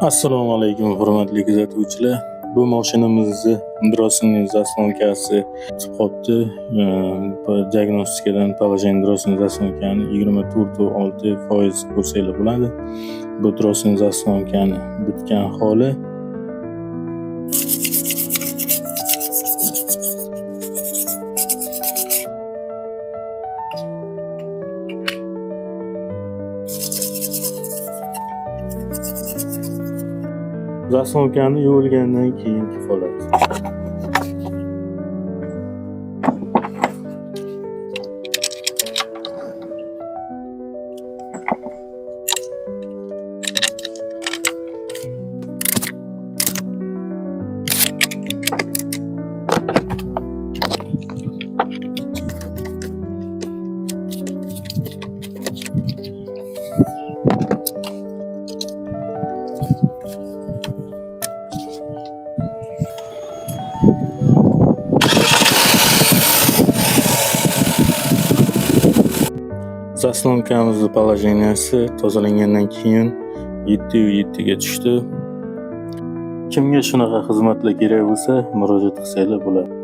Assalomu alaykum hurmatli kuzatuvchilar. Bu mashinamizni drosini zaslonкасы qopti. Bu diagnostikadan положение drosini zaslonkani 24.6% ko'rsanglar bo'ladi. Bu drosini zaslonkani bitgan holi. Zaslonkani yuvilgandan keyingi holat. Zaslonkamizni положенияsi tozalangandan keyin 7/7 ga tushdi. Kimga shunaqa xizmatlar kerak bo'lsa, murojaat qilsanglar bo'ladi.